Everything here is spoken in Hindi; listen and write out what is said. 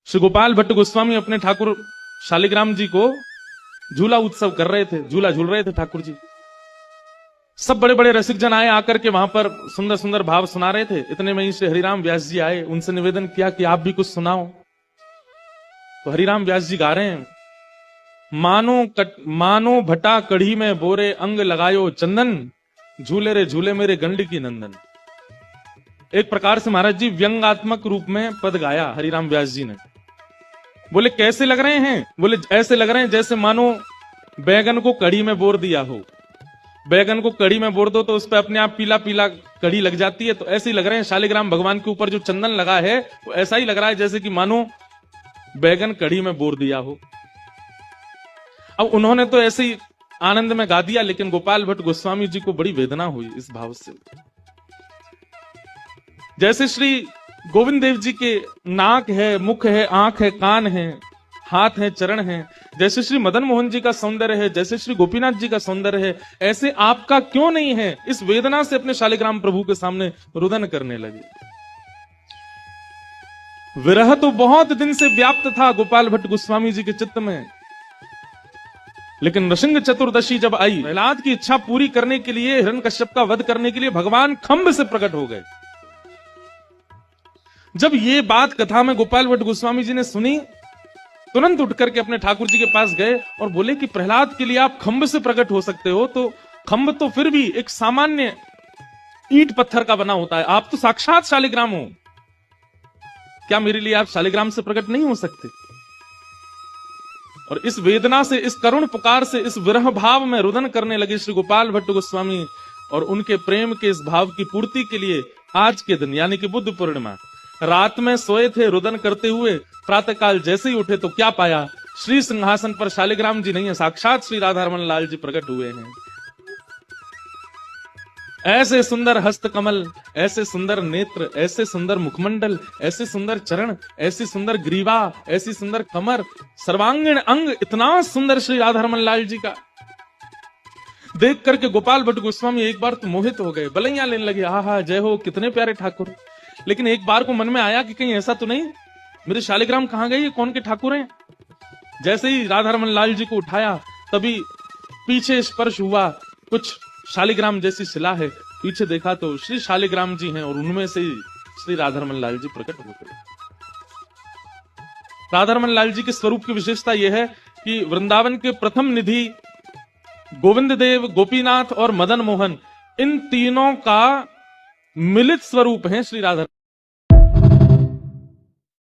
श्री गोपाल भट्ट गोस्वामी अपने ठाकुर शालिग्राम जी को झूला उत्सव कर रहे थे, झूला झूल रहे थे ठाकुर जी। सब बड़े बड़े रसिक जन आए, आकर के वहां पर सुंदर सुंदर भाव सुना रहे थे। इतने में ही श्री हरिराम व्यास जी आए, उनसे निवेदन किया कि आप भी कुछ सुनाओ। तो हरिराम व्यास जी गा रहे हैं, मानो भटा कढ़ी में बोरे, अंग लगायो चंदन, झूले रे झूले मेरे गंड की नंदन। एक प्रकार से महाराज जी व्यंगात्मक रूप में पद गाया हरिराम व्यास जी ने। बोले कैसे लग रहे हैं? बोले ऐसे लग रहे हैं जैसे मानो बैगन को कढ़ी में बोर दिया हो। बैगन को कढ़ी में बोर दो तो उस पर अपने आप पीला पीला कढ़ी लग जाती है, तो ऐसे ही लग रहे हैं शालिग्राम भगवान के ऊपर जो चंदन लगा है वो ऐसा ही लग रहा है जैसे कि मानो बैगन कढ़ी में बोर दिया हो। अब उन्होंने तो ऐसे ही आनंद में गा दिया, लेकिन गोपाल भट्ट गोस्वामी जी को बड़ी वेदना हुई इस भाव से। जैसे श्री गोविंद देव जी के नाक है, मुख है, आंख है, कान है, हाथ है, चरण है, जैसे श्री मदन मोहन जी का सौंदर्य है, जैसे श्री गोपीनाथ जी का सौंदर्य है, ऐसे आपका क्यों नहीं है? इस वेदना से अपने शालिग्राम प्रभु के सामने रुदन करने लगे। विरह तो बहुत दिन से व्याप्त था गोपाल भट्ट गोस्वामी जी के चित्त में, लेकिन नृसिंह चतुर्दशी जब आई, प्रहलाद की इच्छा पूरी करने के लिए, हिरण्यकश्यप का वध करने के लिए भगवान खंभ से प्रकट हो गए। जब ये बात कथा में गोपाल भट्ट गोस्वामी जी ने सुनी, तुरंत उठ करके अपने ठाकुर जी के पास गए और बोले कि प्रहलाद के लिए आप खंभ से प्रकट हो सकते हो, तो खंभ तो फिर भी एक सामान्य ईंट पत्थर का बना होता है, आप तो साक्षात शालिग्राम हो, क्या मेरे लिए आप शालिग्राम से प्रकट नहीं हो सकते? और इस वेदना से, इस करुण पुकार से, इस विरह भाव में रुदन करने लगे श्री गोपाल भट्ट गोस्वामी। और उनके प्रेम के इस भाव की पूर्ति के लिए आज के दिन यानी कि बुद्ध पूर्णिमा, रात में सोए थे रुदन करते हुए, प्रातःकाल जैसे ही उठे तो क्या पाया? श्री सिंहासन पर शालिग्राम जी नहीं है, साक्षात श्री राधारमण लाल जी प्रकट हुए हैं। ऐसे सुंदर हस्त कमल, ऐसे सुंदर नेत्र, ऐसे सुंदर मुखमंडल, ऐसे सुंदर चरण, ऐसी सुंदर ग्रीवा, ऐसी सुंदर कमर, सर्वांगीण अंग, इतना सुंदर श्री राधारमण लाल जी का देख करके गोपाल भट्ट गोस्वामी एक बार तो मोहित हो गए, बलैया लेने लगे, आहा जय हो, कितने प्यारे ठाकुर। लेकिन एक बार को मन में आया कि कहीं ऐसा तो नहीं मेरे शालिग्राम कहां गए, ये कौन के ठाकुर हैं? जैसे ही राधारमण लाल जी को उठाया, तभी पीछे स्पर्श हुआ, कुछ शालिग्राम जैसी शिला है, पीछे देखा तो श्री शालिग्राम जी हैं और उनमें से श्री राधारमण लाल जी प्रकट हो गए। राधारमण लाल जी के स्वरूप की विशेषता यह है कि वृंदावन के प्रथम निधि गोविंद देव, गोपीनाथ और मदन मोहन, इन तीनों का मिलित स्वरूप है श्री राधा।